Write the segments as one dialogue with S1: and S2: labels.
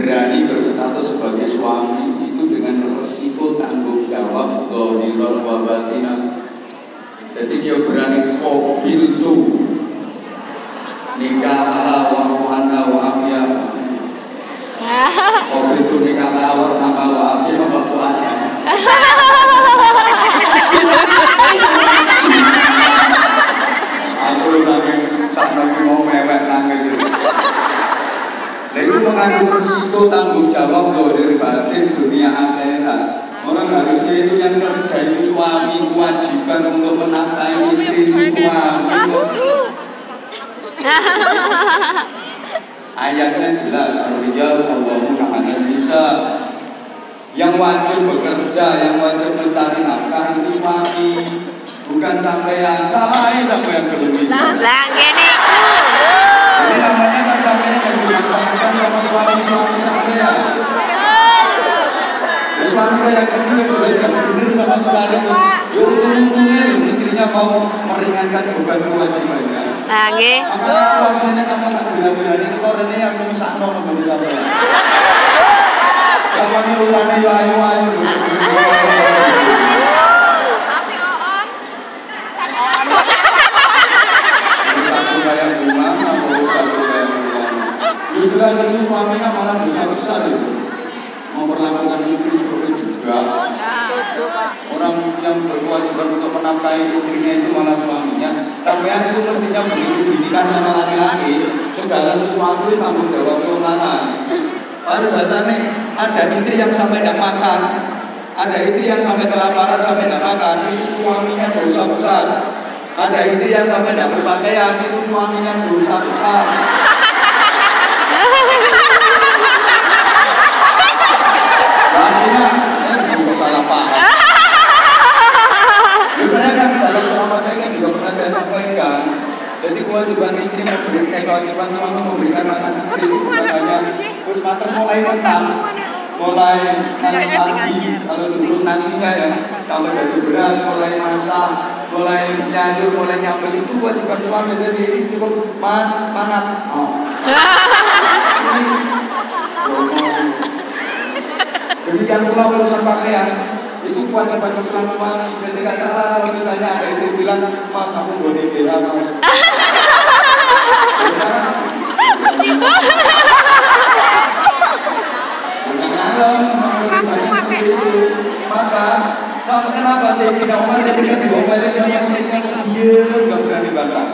S1: berani berstatus sebagai suami itu dengan resiko tanggung jawab dhahiran wa batinan. Jadi dia berani qabil tu nikah wa mu'anna wa afiyah. Qabil tu nikah wa hama wa afiyah wa mu'anna. Aku sampai mau mewek nangis. Nah itu mengandung resiko tanggung jawab dari batin dunia akhirat. Orang harusnya itu yang kerja itu suami, kewajiban untuk menafkahi istri itu suami. Ayatnya jelas, ar-rijal qawwamuna 'alan nisa. Yang wajib bekerja, yang wajib mencari nafkah itu suami. Bukan sampean, salahin sampean kelebihan.
S2: Lah ngene iku.
S1: Ini namanya kan sampean yang dimanfaatkan sama suami-suami sampean. Ya, suami kayak gini yang sudah tidak benar sama sekali. Ya untung-untungnya istrinya mau meringankan beban kewajibannya.
S2: Nah nggih.
S1: Makanya aku aslinya sama tak bilang-bilang itu kalau ini yang memisahkan sama sampean. Sama ini rupanya ya ayu-ayu. Kayak gimana, satu kayak gimana. Ya jelas itu suaminya malah dosa besar itu. Memperlakukan istri seperti juga. Orang yang berkewajiban untuk menafkahi istrinya itu malah suaminya. Sampean itu mestinya begitu dinikah sama laki-laki, segala sesuatu tanggung jawab mana. Pada dasarnya ada istri yang sampai tidak makan, ada istri yang sampai kelaparan sampai tidak makan, itu suaminya dosa besar. Ada istri yang sampai tidak berpakaian, itu suaminya dosa besar. Artinya, juga salah paham. Saya kan dalam ceramah saya kan juga pernah saya sampaikan. Jadi kewajiban istri kewajiban suami memberikan makan istri itu bukan hanya terus mater mulai mentang, mulai nanam pagi, kalau dulu nasinya ya, kalau baju beras, mulai masak, mulai nyayur, mulai nyambel itu kewajiban suami. Jadi istri mas, mangat. Oh. Demikian pula urusan pakaian itu kewajiban mutlak suami. Jadi nggak salah kalau misalnya ada istri bilang, mas aku boleh bela mas. Maka sama kenapa saya tidak Umar ketika dibongkarin sama saya diam nggak berani bantah.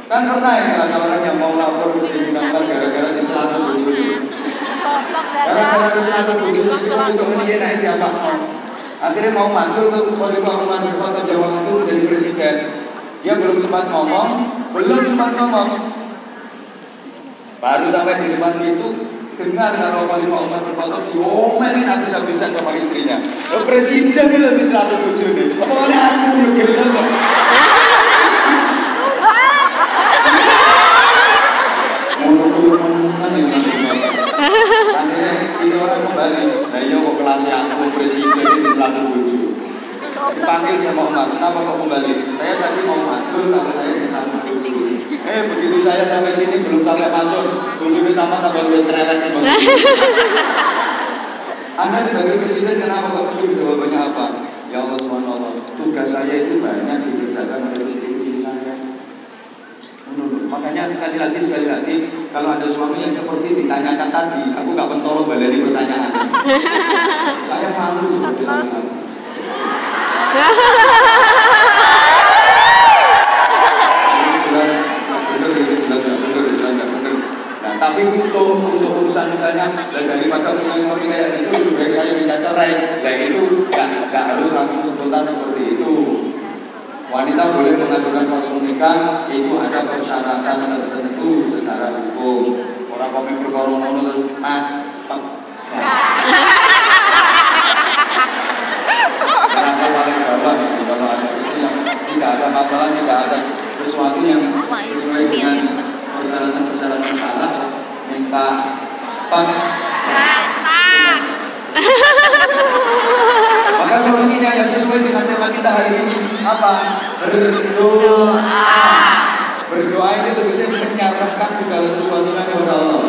S1: Kan pernah ya ada orang yang mau lapor ke Sayyidina Umar gara-gara dicelana bojo. Gara-gara dicelana bojo itu ini naik siapa? Akhirnya mau mantul ke Khalifah Umar bin Khattab yang waktu itu menjadi presiden. Dia belum sempat ngomong. Baru sampai di depan itu dengar kalau Khalifah Umar bin Khattab diomelin habis-habisan sama istrinya. Presiden ini lebih terlalu bojo nih. Pokoknya aku bergerak kok. Akhirnya ini orang kembali. Nah iya kok kelasnya aku presiden ini terlalu bojo. Dipanggil sama Umar, kenapa kok kembali? Saya tadi mau mantul kalau saya terlalu bojo. Begitu saya sampai sini belum sampai masuk, bojone sama tambah gue cerewet. Anda sebagai presiden kenapa kok diem? Jawabannya apa? Ya Allah SWT, tugas saya itu banyak dikerjakan oleh istri-istri saya. Makanya sekali lagi kalau ada suami yang seperti ditanyakan tadi, aku gak pentolong baleni pertanyaan. Saya malu sebetulnya. Bener. Nah, tapi untuk urusan misalnya daripada punya suami kayak gitu, lebih baik saya minta cerai. Nah itu gak harus langsung sebutan seperti itu. Wanita boleh mengajukan fasal nikah, itu ada persyaratan tertentu secara hukum. Orang komen berkorong-korong terus mas. Kenapa paling bawah gitu, kalau ada istri yang tidak ada masalah, tidak ada sesuatu yang sesuai dengan persyaratan syarat, minta maka solusinya yang sesuai dengan tema kita hari ini apa? Berdoa itu bisa menyerahkan segala sesuatunya kepada Allah.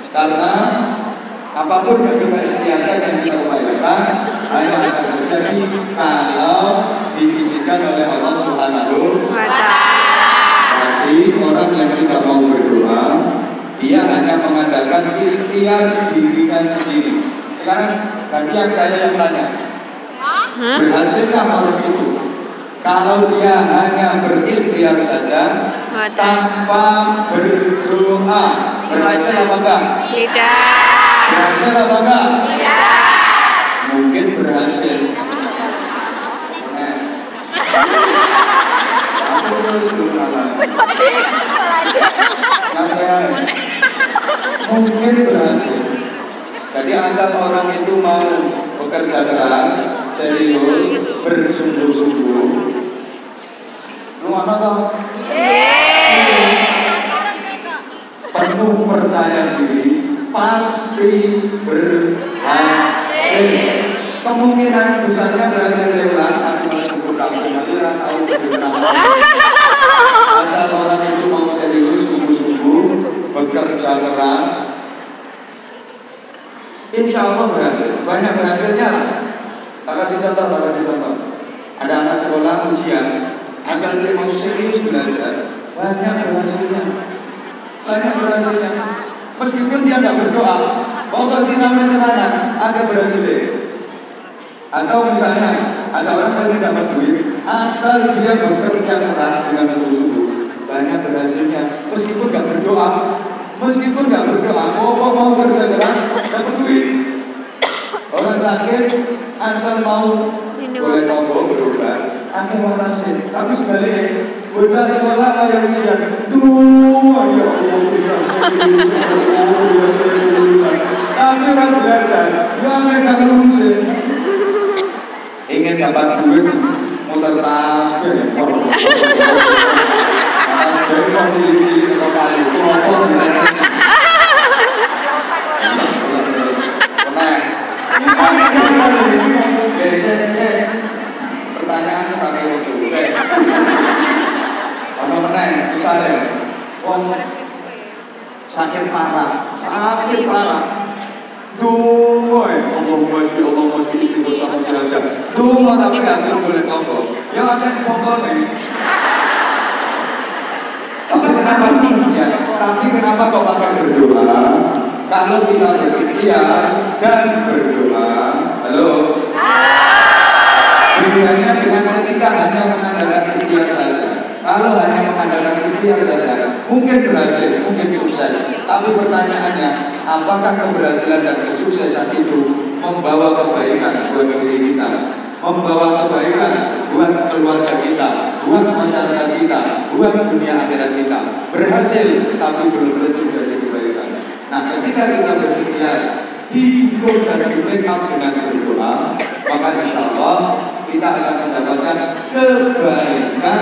S1: Karena Apapun bentuk kesetiaan yang kita upayakan hanya akan terjadi kalau diizinkan oleh Allah Subhanahu wa Ta'ala. Berarti orang yang tidak mau berdoa, dia hanya mengandalkan ikhtiar dirinya sendiri. Sekarang gantian saya yang tanya, berhasilkah orang itu kalau dia hanya berikhtiar saja tanpa berdoa? Berhasil apa enggak?
S2: Tidak.
S1: Berhasil apa enggak?
S2: Tidak.
S1: Mungkin berhasil. Aku terus berkata, mungkin berhasil. Jadi asal orang itu mau bekerja keras, serius, bersungguh-sungguh. Lu apa toh? Penuh percaya diri, pasti berhasil. Kemungkinan besarnya berhasil. Saya ulang, aku masuk kamu nanti orang tahu beberapa. Asal orang itu mau serius, sungguh-sungguh, bekerja keras, insya Allah berhasil. Banyak berhasilnya lah. Tak kasih contoh. Ada anak sekolah ujian, asal dia mau serius belajar, banyak berhasilnya. Meskipun dia nggak berdoa, pokoknya si namanya anak agak berhasil deh. Atau misalnya ada orang yang dapat duit, asal dia bekerja keras dengan sungguh-sungguh, banyak berhasilnya. Meskipun nggak berdoa, pokok mau kerja keras dapat duit. Orang sakit asal mau boleh tombol berobat, akhir berhasil. Tapi sebaliknya, udah sekolah kayak ujian, tapi orang belajar, nggak lulus. Ingin dapat duit, motor tas, tas mau cilik-cilik atau kali, kelompok dilatih. Pertanyaan tentang waktu. Kalau menang, misalnya, sakit parah. Allah masih istighosah sama saja. Dungo tapi nggak boleh tombol. Ya akan tombol nih. Tapi kenapa kok pakai berdoa? Kalau kita berikhtiar dan berdoa, halo. Bedanya dengan ketika hanya mengandalkan ikhtiar saja. Kalau hanya mengandalkan ikhtiar saja, mungkin berhasil, mungkin sukses. Tapi pertanyaannya, apakah keberhasilan dan kesuksesan itu membawa kebaikan buat diri kita, membawa kebaikan buat keluarga kita, buat masyarakat kita, buat dunia akhirat kita? Berhasil, tapi belum tentu jadi kebaikan. Nah, ketika kita berikhtiar, didukung dan di-backup dengan berdoa, maka insya Allah kita akan mendapatkan kebaikan,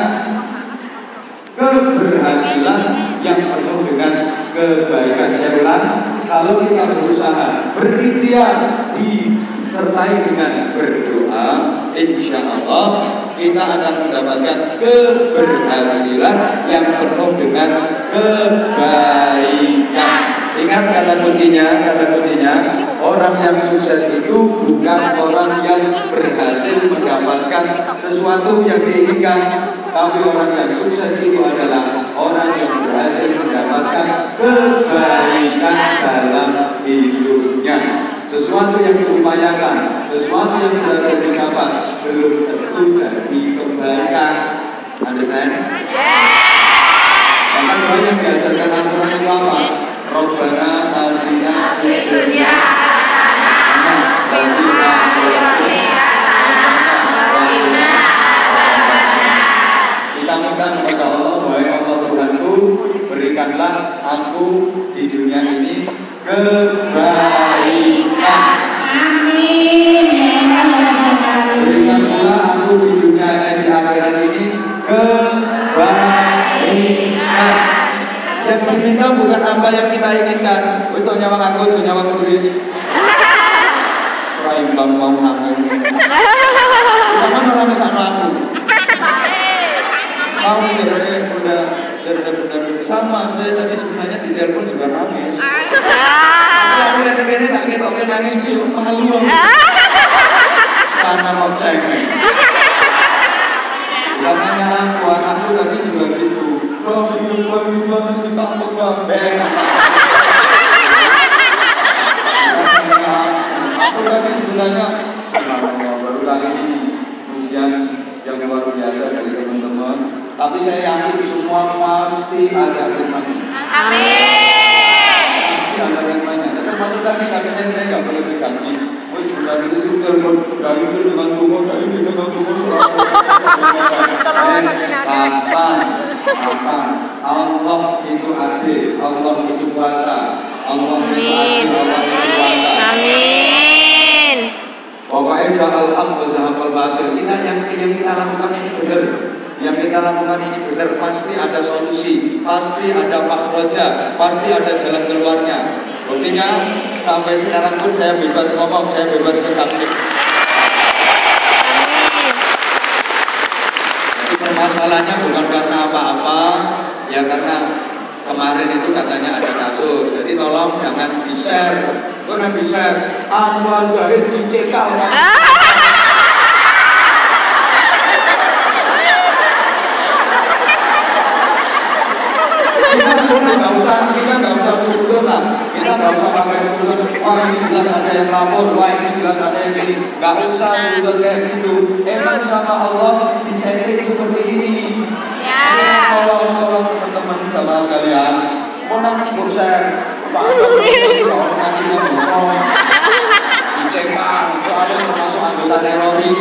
S1: keberhasilan yang penuh dengan kebaikan. Saya ulang, kalau kita berusaha berikhtiar disertai dengan berdoa, insya Allah kita akan mendapatkan keberhasilan yang penuh dengan kebaikan. Ingat kata kuncinya, orang yang sukses itu bukan orang yang berhasil mendapatkan sesuatu yang diinginkan, tapi orang yang sukses itu adalah orang yang berhasil mendapatkan kebaikan dalam hidupnya. Sesuatu yang diupayakan, sesuatu yang berhasil didapat, belum tentu jadi kebaikan. Understand? Bahkan doa yang diajarkan Al-Quran itu apa? Rabbana atina fid dunya hasanah wa fil akhirati hasanah wa qina adzabannar. Kita minta kepada Allah, wahai Allah Tuhanku, berikanlah aku di dunia ini kebaikan. Amin. Berikan pula aku di dunia dan di akhirat ini kebaikan. Yang diminta bukan apa yang kita inginkan. Wis to nyawang aku, aja nyawang turis. Ora imbang mau nangis. Sama ora mesakno aku. Mau jere udah sama. Saya tadi sebenarnya di telepon juga nangis. Aku lihat ini tak gitu ketok nangis iki malu. Mana mau cengeng. Bukan nyala anakku tapi juga gitu. Wah, itu ditangkap beng. Aku tadi sebenarnya baru kali ini ujian yang luar biasa dari teman-teman. Tapi saya yakin semua pasti ada hikmahnya.
S2: Amin.
S1: Pasti ada hikmahnya. Termasuk tadi katanya saya nggak boleh berganti. Oh sudah itu sudah dari itu dengan tumor, dari itu dengan tumor. Kapan? Allah itu adil, Allah itu kuasa, Allah itu adil, Allah itu kuasa.
S2: Amin.
S1: Pokoknya jahal haq wa zahaqal batil. Yang kita lakukan ini benar. Yang kita lakukan ini benar. Pasti ada solusi, pasti ada makhraja, pasti ada jalan keluarnya. Buktinya sampai sekarang pun saya bebas ngomong, saya bebas pegang mic. Masalahnya bukan karena apa-apa, ya karena kemarin itu katanya ada kasus. Jadi tolong jangan di-share. Jangan di-share. Anwar Zahid dicekal kan. Kita nggak usah sudut lah. Kita nggak usah pakai sudut. Wah ini jelas ada yang lapor. Wah ini jelas ada yang ini. Nggak usah sudut kayak gitu. Emang sama Allah disetting seperti ini. Tolong teman-teman jamaah sekalian. Mau nanti mau share. Kalau ngajinya bohong, dicekal. Soalnya termasuk anggota teroris.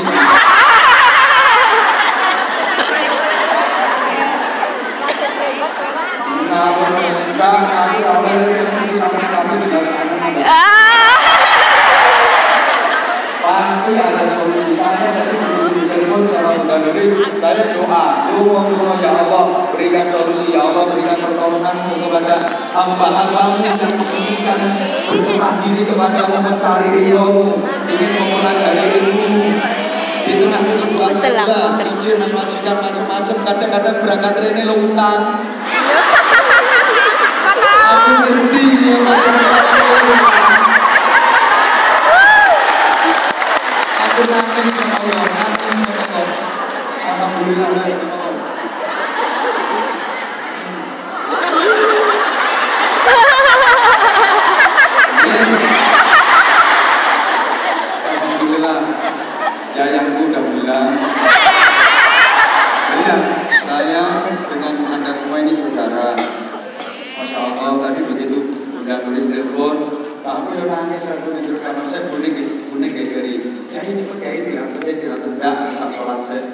S1: Pasti ada solusi. Saya tadi begitu di telepon kalau udah dari saya doa ya Allah berikan solusi, ya Allah berikan pertolongan kepada hamba-hambamu yang menginginkan berserah diri kepadamu, mencari ridhomu, ingin mempelajari ilmu. Di tengah kesibukan kerja, izin dan majikan macam-macam, kadang-kadang berangkat rene utang. Aku ngerti ya aku nangis sama Allah, alhamdulillah alhamdulillah yayangku udah bilang saya dengan anda semua ini saudara. Masya Allah, tadi begitu udah nulis telepon, aku yang nangis satu di kamar saya kuning kayak dari, ya ini cepet kayak diratus, enggak, tak sholat saya.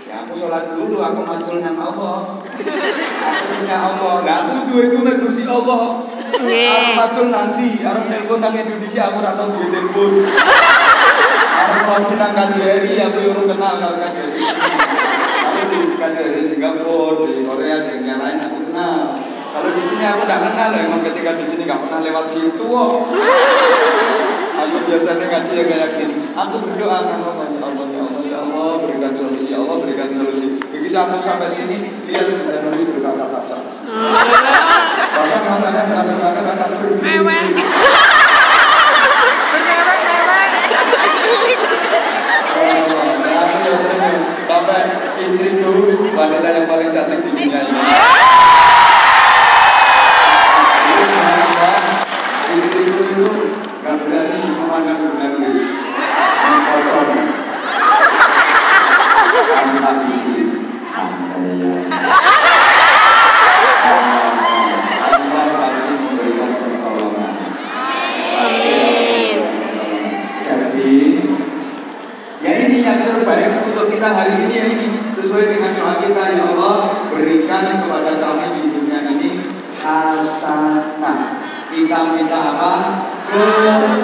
S1: Ya aku sholat dulu, aku matul nang Allah, aku punya Allah, nah aku duwe kursi Allah, aku matul nanti, aku telepon nang Indonesia, aku ratau duwe telepon, aku mau nang KJRI, aku yang kenal nang KJRI. Di KJRI Singapura, di Korea, di yang lain aku kenal. Kalau di sini aku tidak kenal, emang ketika di sini nggak pernah lewat situ. Aku biasanya ngaji ya kayak gini. Aku berdoa ya Allah berikan solusi, ya Allah berikan solusi. Begitu aku sampai sini, dia sudah nulis berkata-kata. Bahkan matanya dengan berkata-kata berbeda. Sampai istriku wanita yang paling cantik di dunia ini. Istriku itu nggak berani memandang dunia nulis, mengkotor. Karena istri santai ya. Allah pasti memberikan pertolongan.
S2: Amin.
S1: Jadi ya ini yang terbaik untuk kita hari ini ya ini sesuai dengan doa kita ya Allah berikan kepada kami di dunia ini hasanah. Kita minta apa? Kebaikan.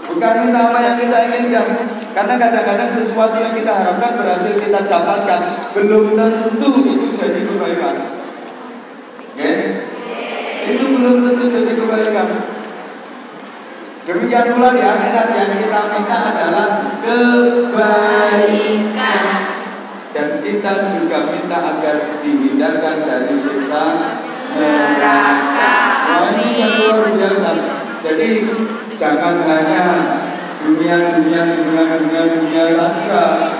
S1: Bukan minta apa yang kita inginkan. Karena kadang-kadang sesuatu yang kita harapkan berhasil kita dapatkan belum tentu itu jadi kebaikan. Oke? Itu belum tentu jadi kebaikan. Demikian pula di akhirat yang kita minta adalah kebaikan. Dan kita juga minta agar dihindarkan dari siksa neraka. biasa. Jadi jangan hanya dunia saja,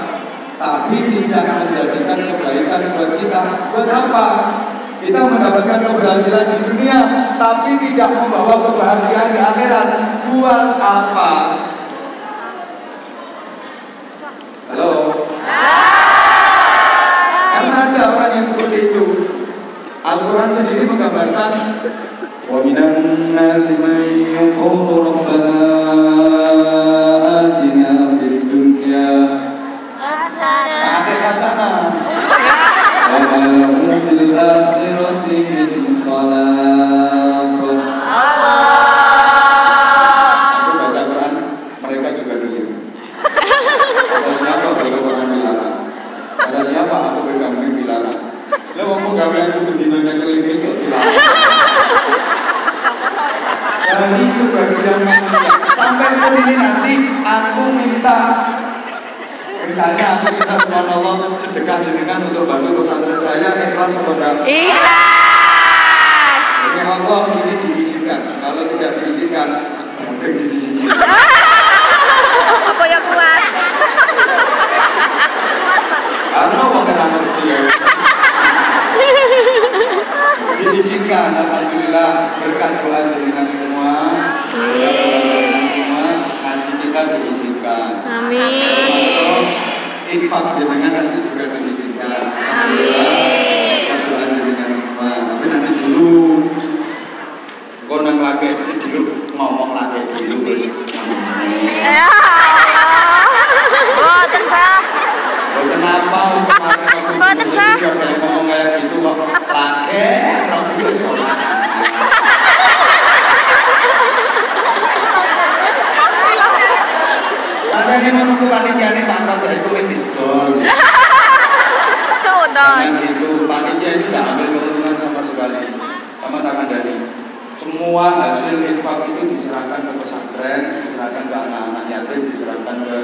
S1: tapi tidak menjadikan kebaikan buat kita. Buat apa? Kita mendapatkan keberhasilan di dunia, tapi tidak membawa kebahagiaan di akhirat. Buat apa? Halo? Karena ada orang yang seperti itu. Al-Quran sendiri menggambarkan wa minan nasi man yaqulu rabbana atina fid dunya hasanah wa ma lahu fil akhirati min khalaq. Aku baca Quran, mereka juga diam. Kata siapa baca Quran dilarang? Kata siapa aku pegang dilarang? Lo ngomong gawean itu dinanya kelingking kok dilarang. Dari sebagian sampai pun ini nanti aku minta, misalnya aku minta subhanallah sedekah dengan untuk bantu pesantren saya, ikhlas atau enggak?
S2: Ikhlas.
S1: Demi Allah ini diizinkan. Kalau tidak diizinkan, mungkin diizinkan.
S2: Apa yang kuat?
S1: Karena orang ngerti ya. Diizinkan, alhamdulillah berkat doa jenengan semua, ngaji kita diizinkan.
S2: Amin.
S1: Infak jenengan nanti juga diizinkan.
S2: Amin.
S1: Berkat doa jenengan semua. Tapi nanti dulu, kau nang lagi dulu ngomong lagi dulu bos.
S2: Ya Allah. Mbah.
S1: Kenapa kemarin aku ngomong kayak gitu kok lagi terus Rasanya menunggu panitia ini tanpa saya itu didol.
S2: Sudah.
S1: Jangan gitu, panitia itu tidak ambil keuntungan sama sekali. Sama tangan dari semua hasil infak itu diserahkan ke pesantren, diserahkan ke anak-anak yatim, diserahkan ke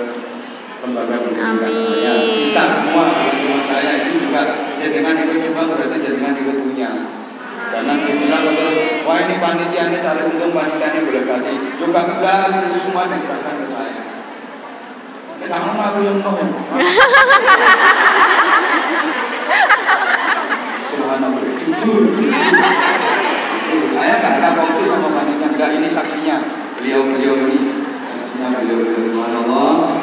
S1: lembaga pendidikan saya. Kita semua, teman saya itu juga jangan ikut juga berarti jangan ikut punya. Jangan dibilang terus, wah ini panitia ini cari untung, panitia ini boleh ganti. Juga enggak, itu semua diserahkan ke saya. Kamu aku yang mau. Subhanallah, jujur. Saya nggak ada konsul sama panitia, enggak, ini saksinya. Beliau ini, saksinya beliau. Subhanallah.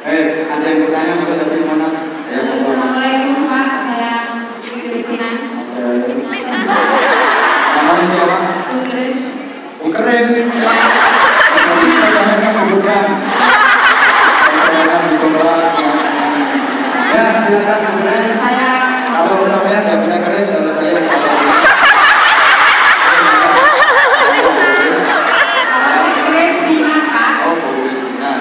S1: Ada yang bertanya dari mana? Ya,
S3: Assalamualaikum Pak, saya Kristina.
S1: Namanya siapa?
S3: Kris.
S1: Kris. Ya, silakan Kris.
S3: Saya
S1: Kalau sampean nggak punya keris, kalau saya
S3: Kristina Pak.
S1: oh, Kristina.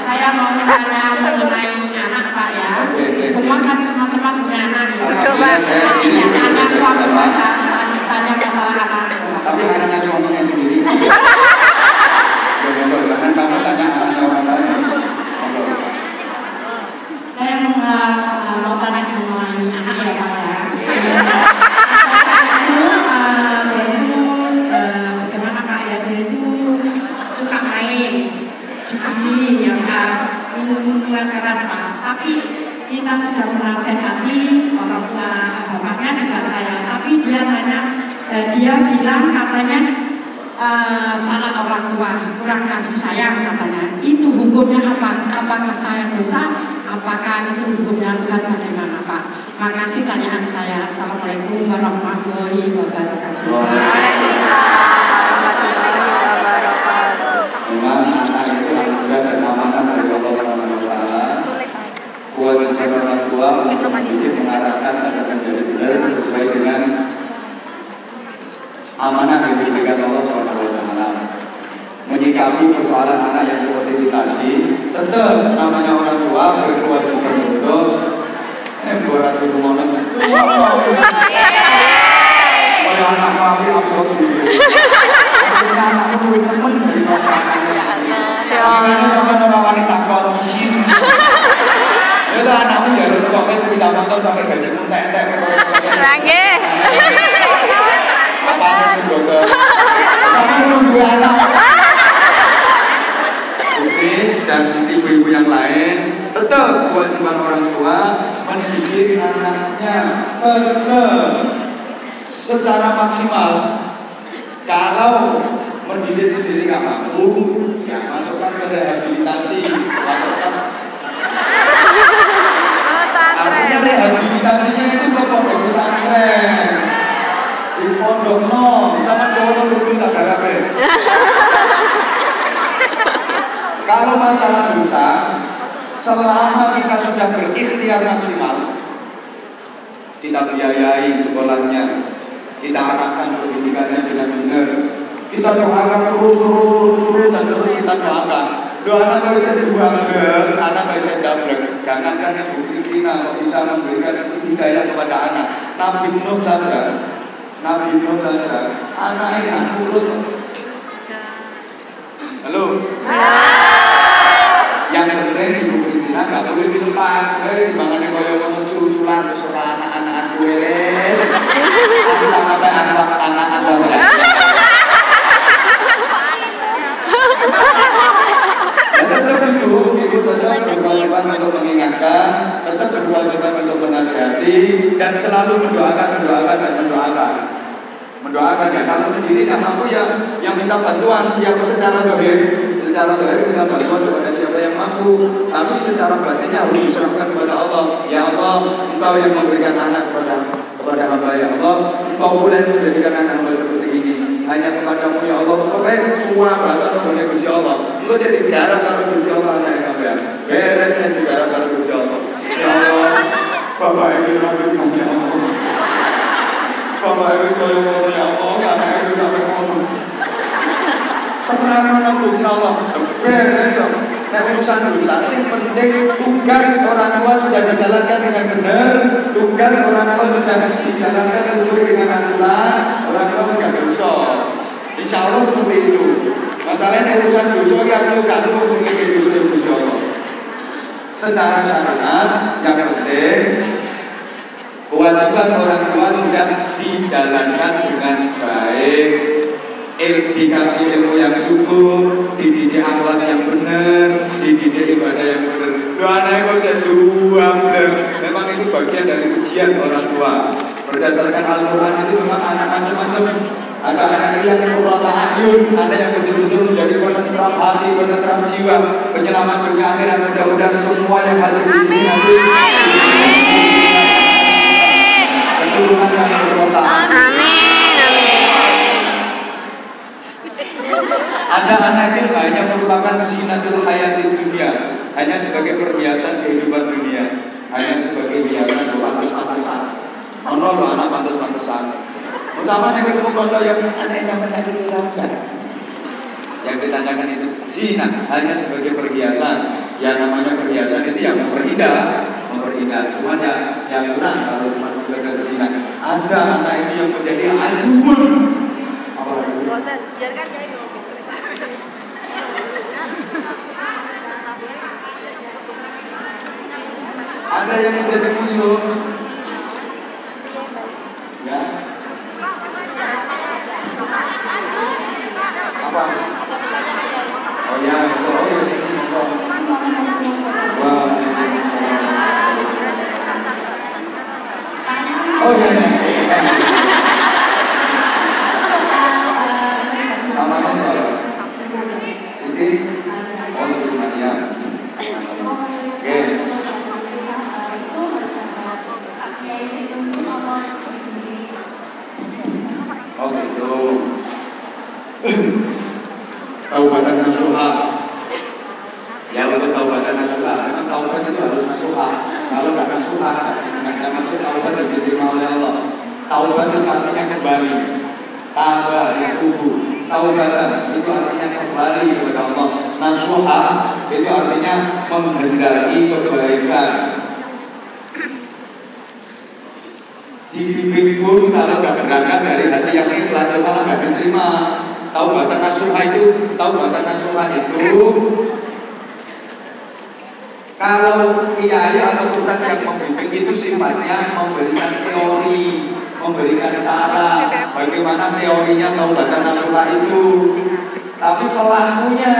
S3: Saya mau bertanya mengenai anak Pak ya. Semua tempat punya anak ya.
S2: Coba.
S3: Anak suami saya tanya masalah anak.
S1: Tapi anaknya suaminya sendiri. Jangan kamu tanya anaknya orang lain.
S3: Saya mau tanya mengenai anak ya Pak ya. Bagaimana Pak ya, dia itu suka main judi yang minuman keras Pak. Tapi kita sudah menasehati orang tua bapaknya juga sayang. Tapi dia bilang katanya salah orang tua, kurang kasih sayang katanya. Itu hukumnya apa? Apakah saya dosa? Apakah itu hukumnya Tuhan bagaimana Pak? Makasih tanyaan saya. Assalamualaikum warahmatullahi wabarakatuh.
S2: Waalaikumsalam warahmatullahi wabarakatuh.
S1: Memang anak itu anugerah dan amanah dari Allah Subhanahu wa Ta'ala. Kewajiban orang tua untuk mendidik, mengarahkan agar menjadi benar sesuai dengan amanah yang diberikan Allah Subhanahu wa Ta'ala. Menyikapi persoalan anak yang seperti itu tadi, tetap namanya orang tua berkewajiban untuk buat di rumah lagi. Kalau anak kami aku anakku punya temen dari ini sampai orang wanita kau isin. Itu anakmu jalur kok sepeda motor sampai gaji pun tek-tek.
S2: Rangge.
S1: panen boten. Sama nunggu anak. Bukis dan ibu-ibu yang lain, tetap kewajiban orang tua mendidik anaknya tetap secara maksimal. Kalau mendidik sendiri nggak mampu, ya masukkan ke rehabilitasi, masukkan. Artinya rehabilitasinya itu ke pondok pesantren, di pondok taman kono itu tak garape. Kalau masalah dosa, selama kita sudah berikhtiar maksimal, kita biayai sekolahnya, kita arahkan pendidikannya dengan benar, kita doakan terus dan terus kita doakan. Doa anak bisa dibangun, anak bisa dablek. Jangankan Ibu Kristina kok bisa memberikan hidayah kepada anak. Nabi Nuh saja, anaknya nggak nurut. Halo. Yang penting Ibu Kristina nggak boleh dilepas. Simbangannya kaya mau cuculan beserta anak-anak gue lele. Aku tak sampai anak anda. Tetap ibu tetap berkewajiban untuk mengingatkan, tetap berkewajiban untuk menasihati, dan selalu mendoakan. Mendoakan ya, kalau sendiri tidak mampu yang minta bantuan siapa secara dohir minta bantuan kepada siapa yang mampu, tapi secara batinnya harus diserahkan kepada Allah. Ya Allah, Engkau yang memberikan anak kepada hamba, ya Allah, Engkau boleh menjadikan anak hamba seperti ini. Hanya kepadamu ya Allah, supaya semua bahkan kepada Gusti Allah. Engkau jadi garap kalau Gusti Allah anak sampean. Beresnya segarap kalau Gusti Allah. Ya Allah, Bapak ini rabbi ya Allah. Bapak ini sekali ngomong ya Allah, anak itu sampai ngomong. Serangan Gusti Allah. Beres. Nah, urusan dosa sing penting tugas orang tua sudah dijalankan dengan benar, tugas orang tua sudah dijalankan sesuai dengan aturan, orang tua tidak dosa. Insya Allah seperti itu. Masalahnya urusan dosa yang juga terus seperti itu. Secara syariat yang penting kewajiban orang tua sudah dijalankan dengan baik. Dikasih ilmu yang cukup, dididik akhlak yang benar, dididik ibadah yang benar. Doanya kok sejuang memang itu bagian dari ujian orang tua. Berdasarkan Al-Quran itu memang anak macam-macam. Ada anak yang qurrata a'yun, ada yang betul-betul menjadi penentram hati, penentram jiwa, penyelamat dunia akhirat. Mudah-mudahan semua yang hadir di sini nanti keturunan yang qurrata a'yun. Ada anak yang hanya merupakan zinatul hayati dunia, hanya sebagai perhiasan kehidupan dunia, hanya sebagai hiasan pantas-pantasan. Ono lo anak pantas-pantasan. Utamanya ketemu konco yang anak sampai sakit rambut. Yang ditanyakan itu zina hanya sebagai perhiasan. Yang namanya perhiasan itu yang memperindah. Cuman yang kurang kalau cuma sebagai zina. Ada anak ini yang menjadi alimul. Apa itu? Biarkan ya itu. Ada yang menjadi musuh, ya? Apa? Oh ya, wah. Oh ya. Namanya siapa? Siti. Oh, Siti Maria. Oke. Oh gitu. Taubatan nasuha. Ya untuk taubatan nasuha, memang taubat itu harus nasuha. Kalau nggak nasuha, nggak masuk taubat dan diterima oleh Allah. Taubat itu artinya kembali. Tabah yang tubuh. Taubatan itu artinya kembali kepada Allah. Nasuha itu artinya menghendaki kebaikan. Dibimbing pun kalau nggak berangkat dari hati yang ikhlas malah nggak diterima. Taubatan nasuha itu kalau kiai atau ustaz yang membimbing itu sifatnya memberikan teori, memberikan cara, bagaimana teorinya taubatan nasuha itu. Tapi pelakunya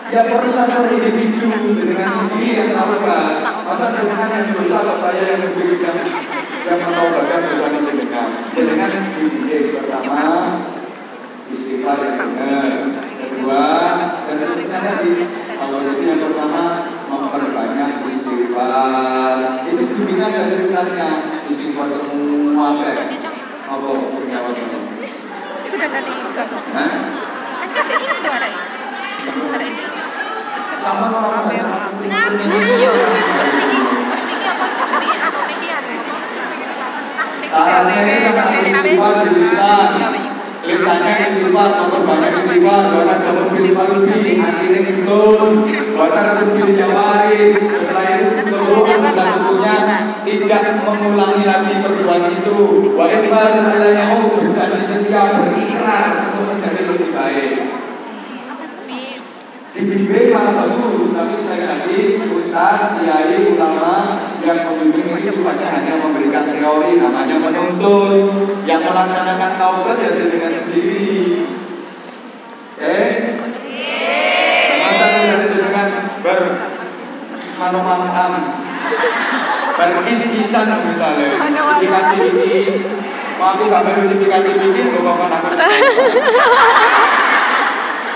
S1: ya persatuan individu dengan sendiri yang taubat. Masa dengan yang dosa kalau saya yang lebih yang mentaubatkan dosanya dengan dididik. Pertama, istighfar yang benar. Kedua, dan seterusnya tadi. Kalau itu yang pertama, memperbanyak istighfar. Itu bimbingan dari besarnya. Istighfar semua apa bernyawa itu?
S2: Itu udah dari
S1: Hah?
S2: Aceh ini tuh ada ini.
S1: Sama orang
S2: Iya. Pasti apa?
S1: caranya itu kan istighfar di lisan. Lisannya istighfar, memperbanyak istighfar. Bahkan kamu istighfar lebih, akhirnya itu. Bahkan lebih jawari. Setelah itu seluruh anggota tubuhnya tidak mengulangi lagi perbuatan itu. Wa iqbal ala ya'ud, berjanji setia, berikrar untuk menjadi lebih baik. Dibimbing malah bagus, tapi sekali lagi ustaz, kiai, ulama yang membimbing ini sifatnya hanya memberikan teori, namanya menuntun. Yang melaksanakan taubat ya dengan sendiri. Teman-teman dengan bermanu-manuan, berkis-kisan misalnya, cipika-cipiki. Aku gak baru cipika-cipiki, gue ngomong aku.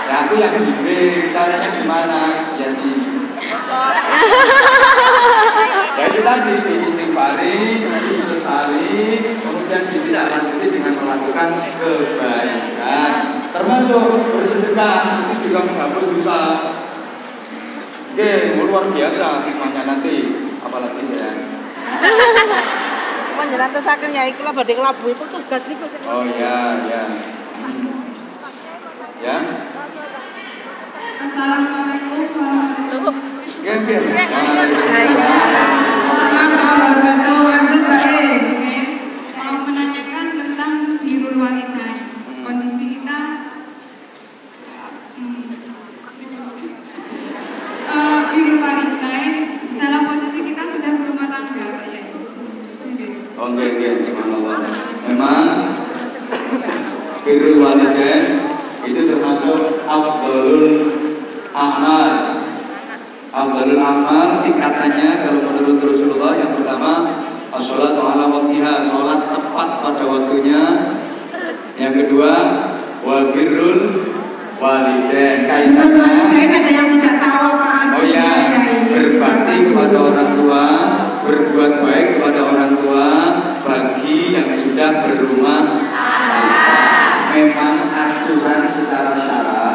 S1: Nah, aku yang bimbing, caranya gimana? Jadi ya itu tadi diistighfari, disesali, kemudian ditindaklanjuti dengan melakukan kebaikan, termasuk bersedekah. Itu juga menghapus dosa. Oke, luar biasa hikmahnya nanti, apalagi saya.
S4: Panjenengan tesaken ya iku lah badhe kelabuhi petugas niku.
S1: Oh iya, ya. Ya.
S3: Assalamualaikum warahmatullahi wabarakatuh.
S4: Salam wabarakatuh. Lanjut baik.
S3: Mau menanyakan tentang birrul walidain. Kondisi kita birrul walidain dalam posisi kita sudah berumah tangga, Pak ya.
S1: Oke, subhanallah. Memang birrul walidain itu termasuk afdhalul amal. Afdhalul amal tingkatannya kalau menurut Rasulullah yang pertama as-sholatu ala waqtiha, sholat tepat pada waktunya. Yang kedua wa birrul walidain, kaitannya
S4: Ada yang tidak tahu apa.
S1: oh ya, berbakti kepada orang tua, berbuat baik kepada orang tua bagi yang sudah berumah tangga. Memang aturan secara syara,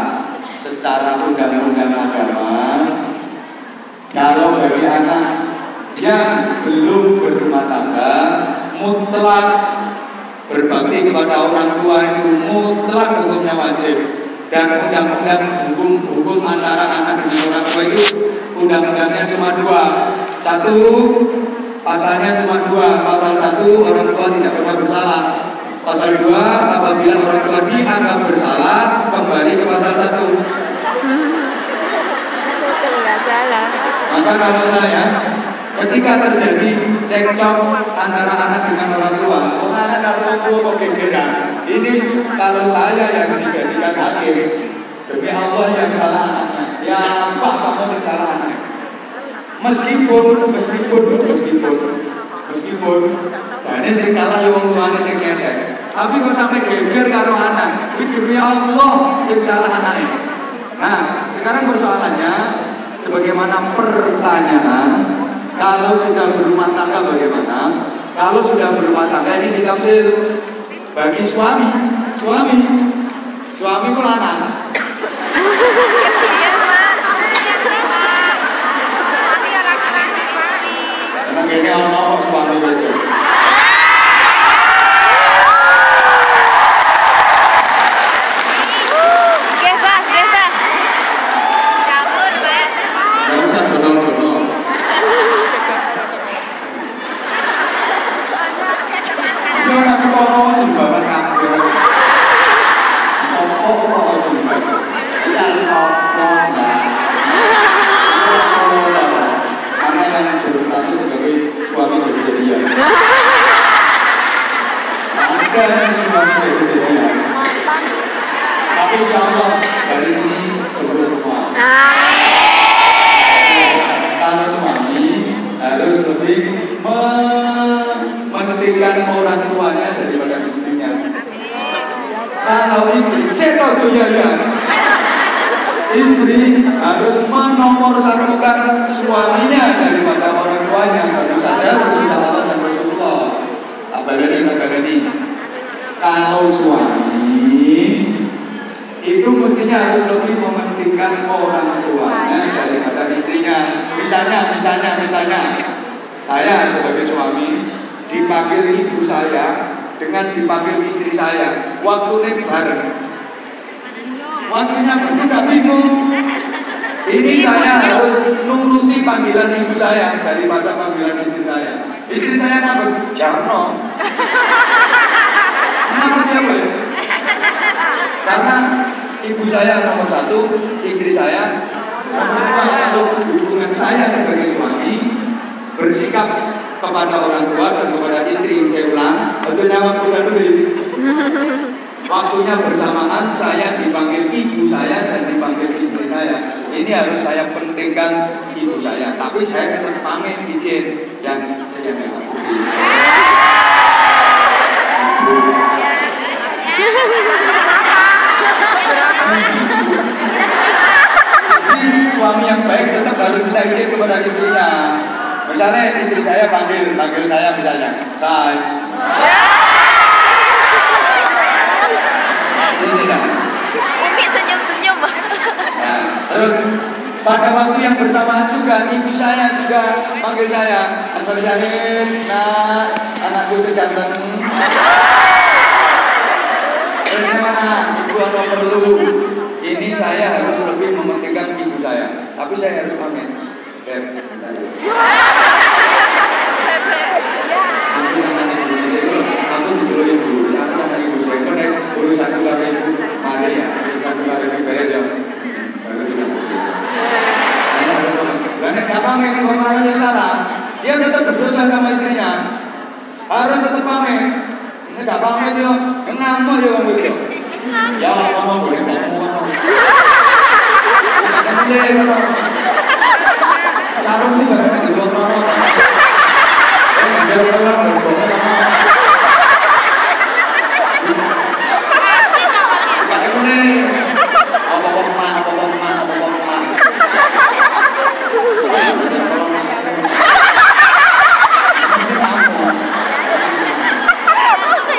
S1: secara undang-undang agama, kalau bagi anak yang belum berumah tangga, mutlak berbakti kepada orang tua itu mutlak hukumnya wajib. Dan undang-undang hukum antara anak dan orang tua itu undang-undangnya cuma dua. Satu, pasalnya cuma dua. Pasal satu, orang tua tidak pernah bersalah. Pasal 2, apabila orang tua dianggap bersalah, kembali ke pasal 1.
S2: Enggak salah.
S1: Maka kalau saya, ketika terjadi cekcok antara anak dengan orang tua, anak kalau tua kok gegeran, ini kalau saya yang dijadikan hakim, demi Allah yang salah anaknya, ya apa kamu yang salah anaknya. Meskipun, jadi yang salah yang tuanya yang ngesek. Tapi kok sampai geger karo anak, ini demi Allah yang salah anaknya. Nah, sekarang persoalannya, sebagaimana pertanyaan, kalau sudah berumah tangga bagaimana? Kalau sudah berumah tangga ini ditafsir bagi suami itu anak. Karena ini anak kok suami itu.
S2: Campur, Pak.
S1: Nggak usah jodoh-jodoh. Ini orang ketoro jembalan kabel. Kopok jembalan. Jangan kopok, mana yang berstatus sebagai suami jadi-jadian. insya Allah dari sini sembuh semua. Kalau suami harus lebih mementingkan orang tuanya daripada istrinya. Kalau istri, istri harus menomorsatukan suaminya daripada orang tuanya. Tentu saja sesudah Allah dan Rasulullah. Tabarani. Kalau suami itu mestinya harus lebih mementingkan orang tuanya daripada istrinya. Misalnya, saya sebagai suami dipanggil ibu saya dengan dipanggil istri saya, waktunya bareng. Waktunya berbeda, bingung. Ini saya harus nuruti panggilan ibu saya daripada panggilan istri saya. Istri saya ngambek, jarno. Kenapa dia wes? Karena ibu saya nomor 1, istri saya nomor 2. Kalau hubungan saya sebagai suami bersikap kepada orang tua dan kepada istri, saya ulang, maksudnya waktu nulis. Waktunya bersamaan, saya dipanggil ibu saya dan dipanggil istri saya. Ini harus saya pentingkan ibu saya. Tapi saya tetap pamit izin yang saya mengakui. Jadi suami yang baik tetap harus minta izin kepada istrinya. Misalnya istri saya panggil saya misalnya,
S2: Umi senyum-senyum.
S1: Nah, terus pada waktu yang bersamaan juga ibu saya juga panggil saya, Anwar Syahid, nak, anakku seganteng. Bagaimana ibu apa perlu? Ini saya harus lebih mementingkan ibu saya, tapi saya harus pamit. Aku disuruh ibu, saya tanya ibu saya itu urusan keluarga ibu masih ya, urusan keluarga ibu beres ya. Baru bilang. Saya harus pamit. Dan nggak pamit, kalau salah, dia tetap berdosa sama istrinya. Harus tetap pamit. Ini nggak pamit yo, ngamuk yo kamu itu. Ya kamu boleh ngomong. Boleh. Sarung itu barangnya dijual mana? Dia pelan berbohong. Gak boleh. Apa emak.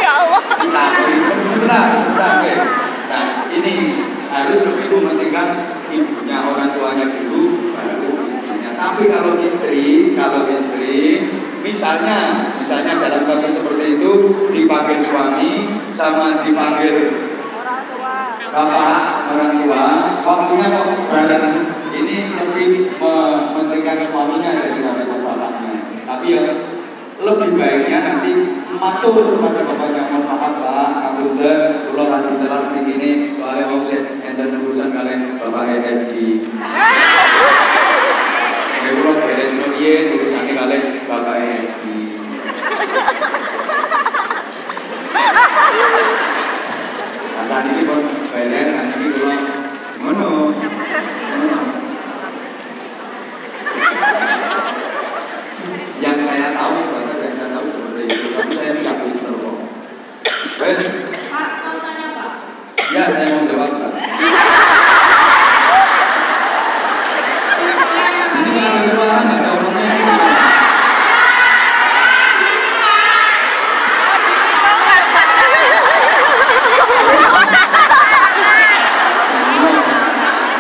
S2: Ya Allah.
S1: Sebentar. Nah, ini harus lebih mementingkan ibunya, orang tuanya dulu, baru istrinya. Tapi kalau istri, misalnya dalam kasus seperti itu dipanggil suami sama dipanggil bapak, orang tua, waktunya kok bareng. Ini lebih mementingkan suaminya daripada bapaknya. Tapi ya lebih baiknya nanti matur pada bapaknya, mohon maaf Pak, ngapunten, kula lagi telat begini, soalnya mau saya enten urusan kalian Bapak Edi. Nggih kula beres riyen urusane kalian Bapak Edi. Saat ini pun beres, saat ini kula ngono. Yang saya tahu seperti itu, tapi saya tidak pintar kok. Wes.
S3: Pak, mau tanya Pak?
S1: Ya, saya mau jawab Pak. Ini ada suara nggak ada orangnya?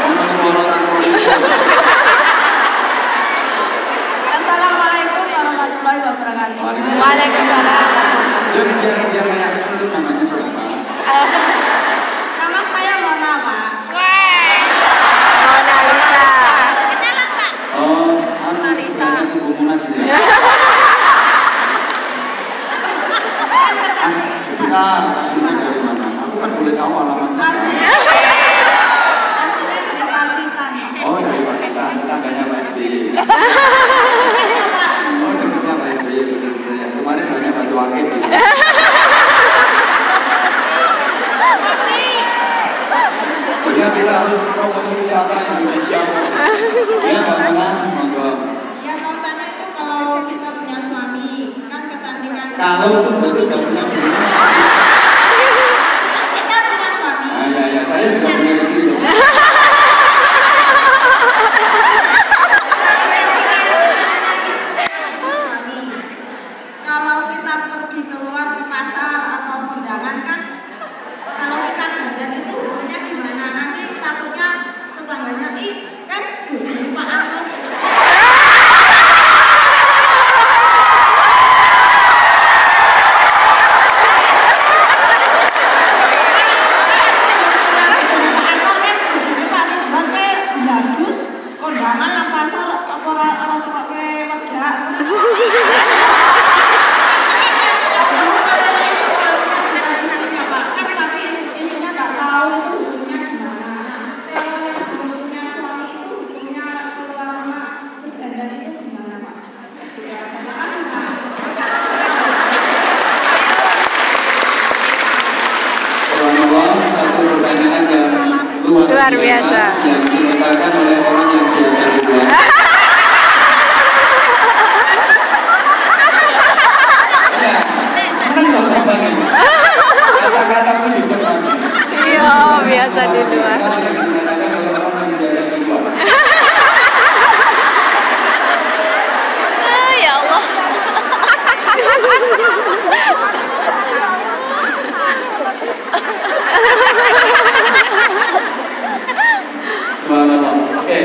S1: Mau suara tanpa
S3: Assalamualaikum warahmatullahi wabarakatuh.
S2: Waalaikumsalam.
S1: biar kayak itu namanya siapa?
S3: Nama saya Mona, Pak.
S2: Mona Lisa. Kenalan Pak.
S1: Oh, sebenarnya itu Bu Munas ya. Sebentar, aslinya dari mana? Aku kan boleh tahu alamatnya.
S3: Aslinya dari Pacitan.
S1: Oh, dari Pacitan, tetangganya Pak SBY. Oh, dekatnya Pak SBY, bener-bener ya. Kemarin banyak bantu akid di sini. langsung wisata Indonesia. Ya nggak pernah, monggo.
S3: Ya mau tanya itu kalau kita punya suami kan kecantikan.
S1: Kalau itu berarti nggak punya bunda.
S3: Kita punya suami.
S1: Ah ya, saya juga punya istri.
S3: Kalau kita pergi keluar ke pasar atau kondangan kan, kalau kita dandan itu hukumnya gimana? Nanti takutnya tetangganya kan jadi Pak Ahok. Kondangan yang pasar orang pakai wedak. Tapi intinya nggak tahu itu hukumnya gimana. Kalau yang belum punya suami itu hukumnya keluarnya berdandan itu gimana Pak? Terima kasih Pak.
S1: Satu pertanyaan yang luar biasa yang diletakkan oleh orang yang biasa duluan. Ya, kan nggak usah banyak. Kata-kata pun dicermati.
S2: Iya, biasa di luar.
S1: Yang diletakkan oleh orang yang biasa duluan.
S2: Ya Allah.
S1: Subhanallah. Oke.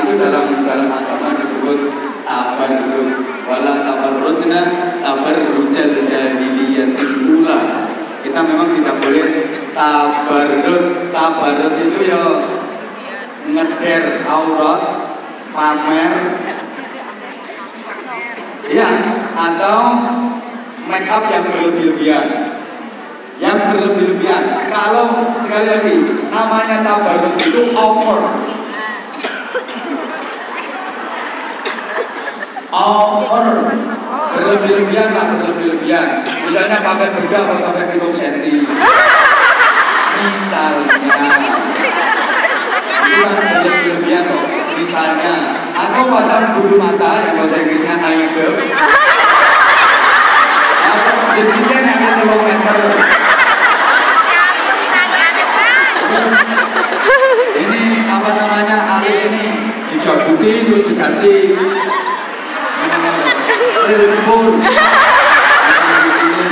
S1: Itu dalam agama disebut tabarruk. Wala tabarrujna tabarrujal jahiliyatil ula. Kita memang tidak boleh tabarruk. Tabarruk itu ya ngeder aurat, pamer. Ya, atau make up yang berlebih-lebihan. Yang berlebih-lebihan. Kalau sekali lagi namanya tabarruk itu over. Over. Berlebih-lebihan lah, berlebih-lebihan. Misalnya pakai bedak atau sampai 7 cm. Misalnya. Itu berlebih-lebihan kok. Misalnya. Atau pasang bulu mata yang bahasa Inggrisnya eyeglass. Atau jadinya yang 3 meter. Ini apa namanya alis ini dijabuti terus diganti respon di sini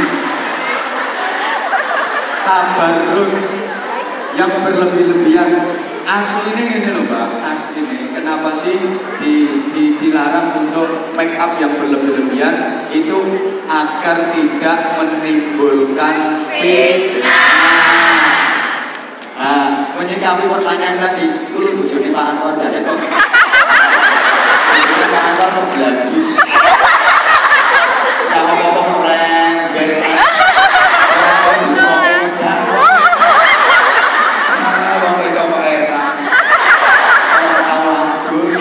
S1: tabarruk yang berlebih-lebihan aslinya ini loh Mbak, aslinya kenapa sih dilarang untuk make up yang berlebih-lebihan itu agar tidak menimbulkan fitnah. Nah, menyikapi pertanyaan tadi, lu bujuni Pak Anwar Zahid kok. Bujuni Pak Anwar kok gladis. Yang apa-apa keren, guys. Orang buka udah. Orang itu kok enak. Orang tahu bagus.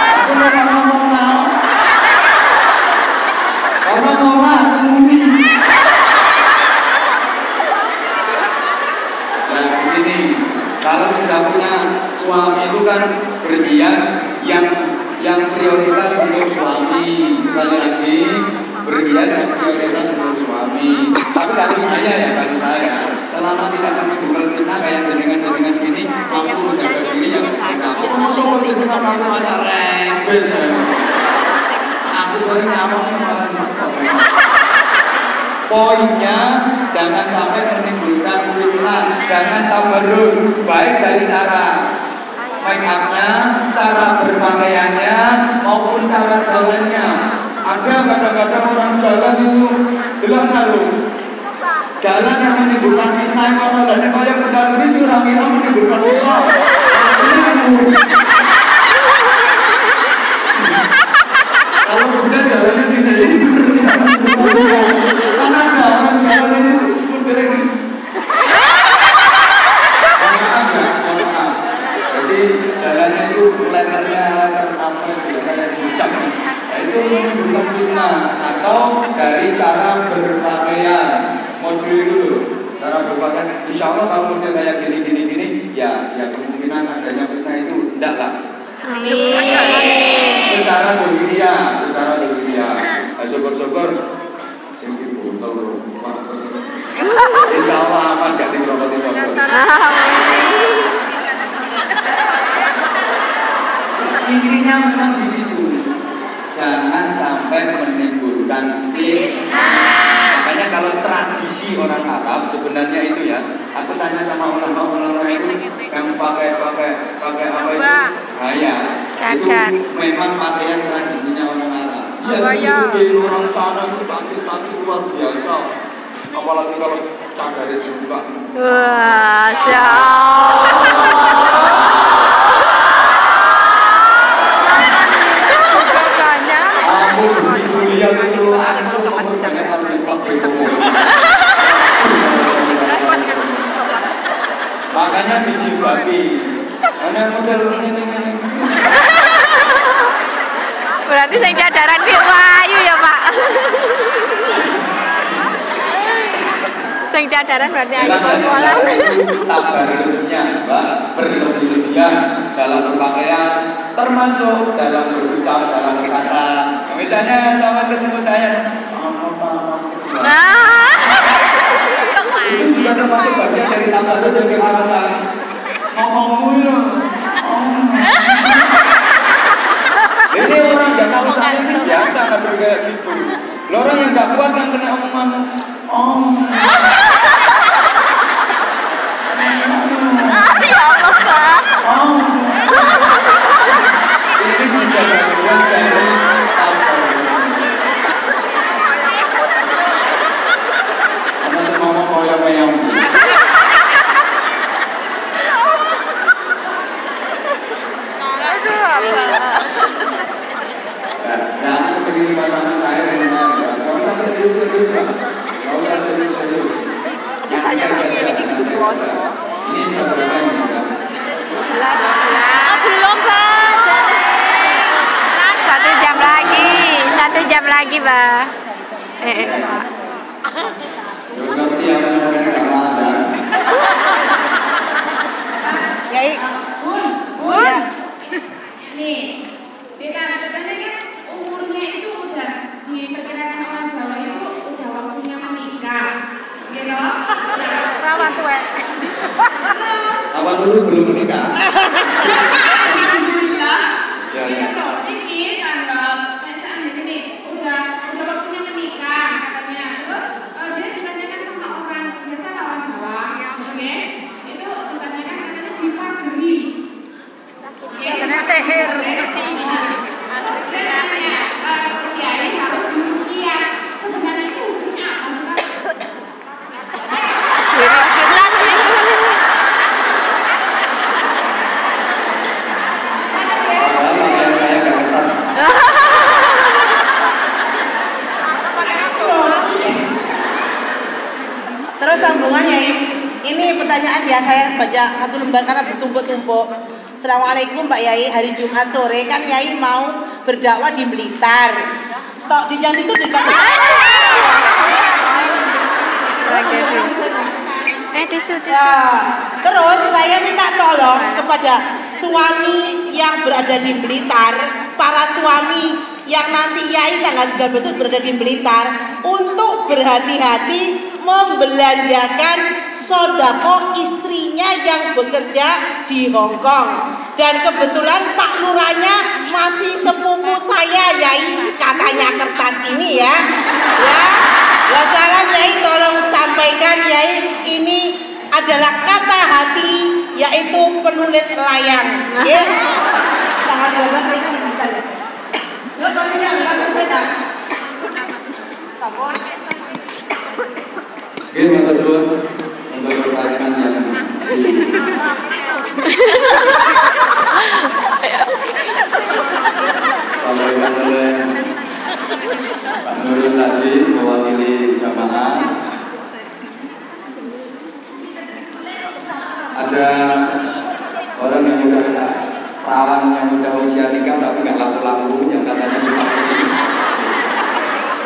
S1: Aku mau ngomong. Orang ngomong. Kalau sudah punya suami itu kan berhias yang prioritas untuk suami. Sekali lagi berhias yang prioritas untuk suami. Tapi kalau saya selama tidak menimbulkan fitnah kayak jenengan gini, mampu menjaga diri yang benar. Semua jenengan mampu macam rembes. Aku baru ngomongin malah poinnya jangan sampai menimbulkan fitnah, jangan tabarruk, baik dari cara make up-nya, cara berpakaiannya maupun cara jalannya. Ada kadang-kadang orang jalan itu bilang lalu jalan yang menimbulkan fitnah yang orang kalau benar ini surah kira menimbulkan fitnah. Kalau benar jalannya tidak jadi benar tidak menimbulkan fitnah. Karena ada orang jalan itu modelnya ini. Maaf. Jadi jalannya itu letternya letter apa biasanya susah. Nah itu menimbulkan fitnah atau dari cara berpakaian. mode itu loh. Cara berpakaian, insya Allah kalau model kayak gini, ya kemungkinan adanya fitnah itu enggak lah. Secara dohiriah, syukur-syukur, sing botol, insya Allah aman gak dirokoti syukur. Intinya memang di situ, jangan sampai menimbulkan fitnah. Makanya kalau tradisi orang Arab sebenarnya itu ya, aku tanya sama ulama itu yang pakai apa itu, ya, itu memang pakaian tradisinya orang Arab. Iya, di orang sana itu cantik luar biasa, apalagi kalau cadarnya dibuka.
S2: Wah,
S1: Aku begitu lihat itu langsung banyak hal makanya dijilbabi. Ada model ini.
S2: berarti sing cadaran ki wayu ya, Pak. Sing cadaran berarti ayu pola.
S1: Tabarruknya, Mbak, berlebihan dalam berpakaian, termasuk dalam berucap, dalam berkata. Misalnya sama ketemu saya, itu juga termasuk bagian dari tabarruk yang diharapkan. Ngomongmu loh. Ini orang nggak tahu saya sih biasa nggak kayak gitu. Orang yang nggak kuat yang kena omongan.
S2: Ya Allah, Pak.
S1: Ini juga bagian dari karena semua koyak meyong.
S2: Aduh, apa?
S1: Jangan begini pasangan saya dengan nggak usah serius lah. Nggak usah serius. Ini coba juga.
S2: Belum, Pak. 1 jam lagi, Pak.
S1: Ngerti ya kan Ramadan.
S4: Yai.
S3: Bun. Nih, kita katanya kan umurnya itu udah diperkirakan orang Jawa itu udah waktunya menikah, gitu.
S2: Rawan tuh,
S1: Apa dulu belum menikah?
S3: Alhamdulillah.
S1: Ya.
S3: Ini loh, ini kan seandainya nih udah waktunya menikah katanya. Terus dia ditanyakan sama orang biasa orang Jawa, oke? Itu ditanyakan katanya dipageri.
S2: Karena seher.
S3: Terus dia tanya, kiai harus diruqyah. Sebenarnya itu hukumnya apa sih, Pak?
S1: Padahal pakaian saya nggak ketat.
S4: Terus sambungannya ini pertanyaan ya, saya baca satu lembar karena bertumpuk-tumpuk. Assalamualaikum Mbak Yai, hari Jumat sore kan Yai mau berdakwah di Blitar. Tok di Jambi itu dekat.
S2: Tisu.
S4: Terus saya minta tolong kepada suami yang berada di Blitar, para suami yang nanti Yai tanggal 13 berada di Blitar, untuk berhati-hati membelanjakan sodako istrinya yang bekerja di Hong Kong. Dan kebetulan Pak Lurahnya masih sepupu saya, Yai, katanya kertas ini ya. Wassalam Yai, tolong sampaikan Yai, ini adalah kata hati, yaitu penulis layang. Ya. Tanggal 12 saya kan bisa ya.
S1: Oke, matur suwun untuk pertanyaan yang disampaikan oleh Pak Nurul tadi mewakili jamaah. Ada orang yang udah perawan yang udah usia nikah tapi nggak laku-laku yang katanya dipakai.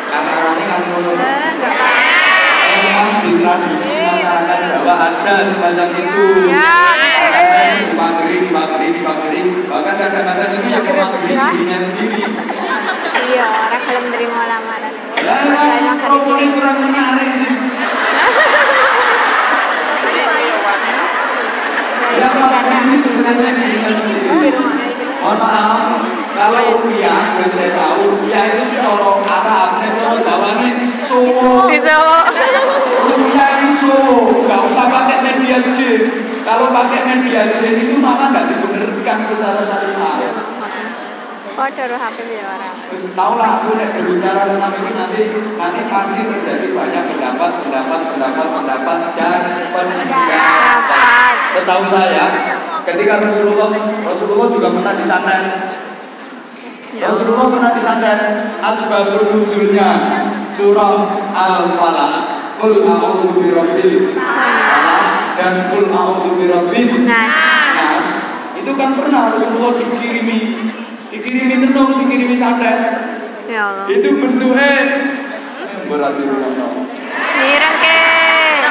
S1: Kasarannya kan menurut memang di ada semacam itu. Dipageri, bahkan kadang-kadang itu yang memageri dirinya sendiri.
S2: Iya, orang belum terima lamaran.
S1: Proposal kurang menarik sih. Yang mageri ini sebenarnya dirinya sendiri. Mohon maaf, kalau rupiah yang saya tahu, rupiah itu orang Arab, orang Jawa ini rupiah itu nggak usah pakai media jin. Kalau pakai media jin itu malah nggak dibenarkan secara syariat.
S2: Oh, taruh HP ya orang.
S1: Terus tahu lah aku berbicara tentang ini nanti pasti terjadi banyak pendapat dan pendapat. Setahu saya, ketika Rasulullah juga pernah disantet. Rasulullah pernah disantet. Asbabun nuzulnya surah Al-Falaq, Qul a'udzu birabbil falaq dan Qul a'udzu birabbin nas. Itu kan pernah Rasulullah dikirimi santet.
S2: Ya Allah.
S1: Itu bentuknya berarti
S2: Nirang ke.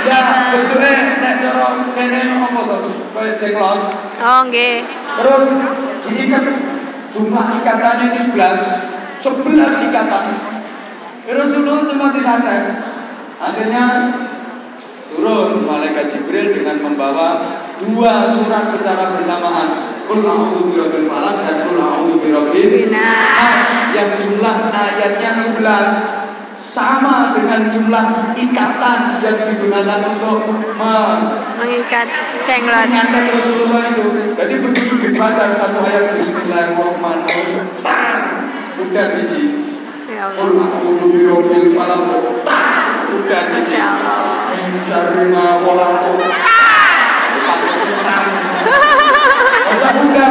S1: ya bentuknya nek cara kene apa to? Kayak jenglot.
S2: Oh, nggih.
S1: Terus diikat jumlah ikatannya itu 11 ikatan. Rasulullah sempat disantet. Akhirnya turun malaikat Jibril dengan membawa 2 surat secara bersamaan. Qul a'udzu birabbil falaq dan Qul a'udzu birabbin nas yang jumlah ayatnya 11 sama dengan jumlah ikatan yang digunakan untuk
S2: Mengikat jenglot.
S1: mengikat Rasulullah itu. Jadi begitu dibaca satu ayat Bismillahirrahmanirrahim, udah jiji.
S2: Ya Allah.
S1: Qul a'udzu birabbil falaq, udah jiji. Min syarri ma khalaq. Masa udah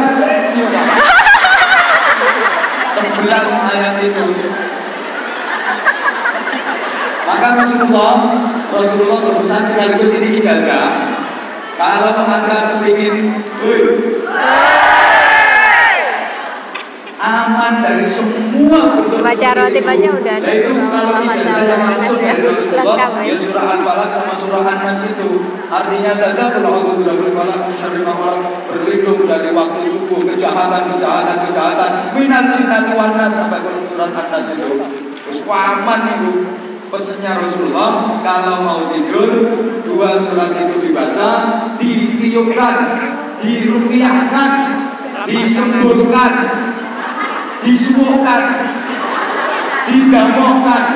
S1: 11 ayat itu. Maka Rasulullah berusaha sekaligus ini ijazah. Kalau Anda ingin aman dari semua bentuk
S2: Baca roti aja udah ada.
S1: yaitu kalau ijazah yang langsung dari Rasulullah ya surah Al-Falaq sama surah An-Nas itu. Artinya saja kalau aku berabul falak syarri ma khalaq, berlindung dari waktu subuh kejahatan minal jinnati wan nas sampai ke surat An-Nas itu. Terus aman itu. Pesannya Rasulullah kalau mau tidur 2 surat itu dibaca, ditiupkan, diruqyahkan, disembuhkan, disuapkan, didamohkan,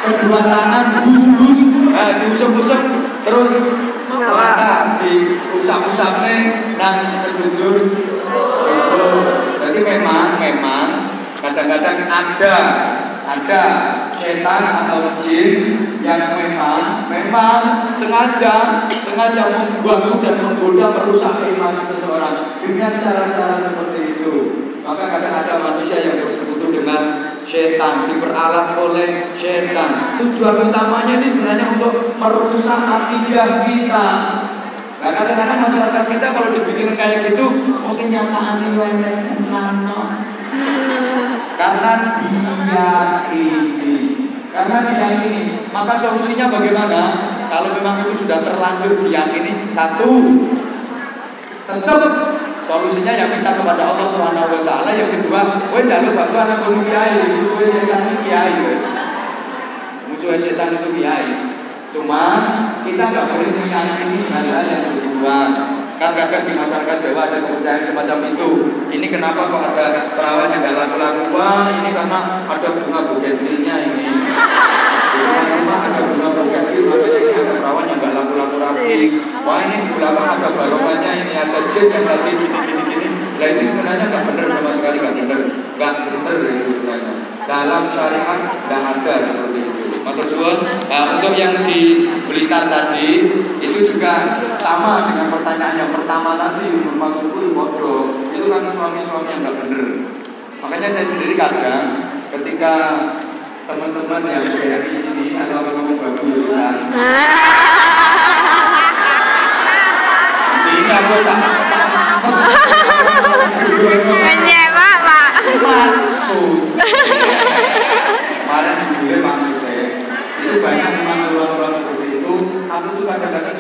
S1: kedua tangan gus-gus, diusap-usap, terus mata diusap-usapnya dan sujud. Jadi memang kadang-kadang ada setan atau jin yang memang sengaja mengganggu dan menggoda merusak keimanan seseorang dengan cara-cara seperti itu. Maka kadang ada manusia yang bersekutu dengan setan, diperalat oleh setan. Tujuan utamanya ini sebenarnya untuk merusak akidah kita. Nah, kadang-kadang masyarakat kita kalau dibikin kayak gitu, mungkin nyataannya karena diyakini. Maka solusinya bagaimana? Kalau memang itu sudah terlanjur diyakini, satu, tetap solusinya yang minta kepada Allah Subhanahu wa taala. Yang kedua, kowe njaluk bantuan nang kiai, musuh setan itu kiai, guys. Musuh setan itu kiai. Cuma kita nggak boleh meyakini hal-hal yang begituan. Kan kadang di masyarakat Jawa ada kepercayaan semacam itu. Ini kenapa kok ada perawan yang nggak laku-laku? Wah, ini karena ada bunga bougainvillenya ini. Di rumah ada bunga bougainville, makanya ini ada perawan yang nggak laku-laku rapi. Wah, ini di belakang ada barokahnya, ini ada jin yang lagi gini. Nah, ini sebenarnya nggak benar sama sekali, nggak benar itu sebenarnya. Dalam syariat nggak ada seperti itu. Maksud suwun, untuk yang di Blitar tadi itu juga sama dengan pertanyaan yang pertama tadi. Maksudku bodoh, itu kan suami-suami yang nggak benar. Makanya saya sendiri kadang ketika teman-teman yang BRI ini atau ngomong bagus kan, ini aku tak
S2: Menyewa, Pak.
S1: maksud kemarin judulnya maksudnya itu banyak memang orang-orang seperti itu. Aku tuh kadang-kadang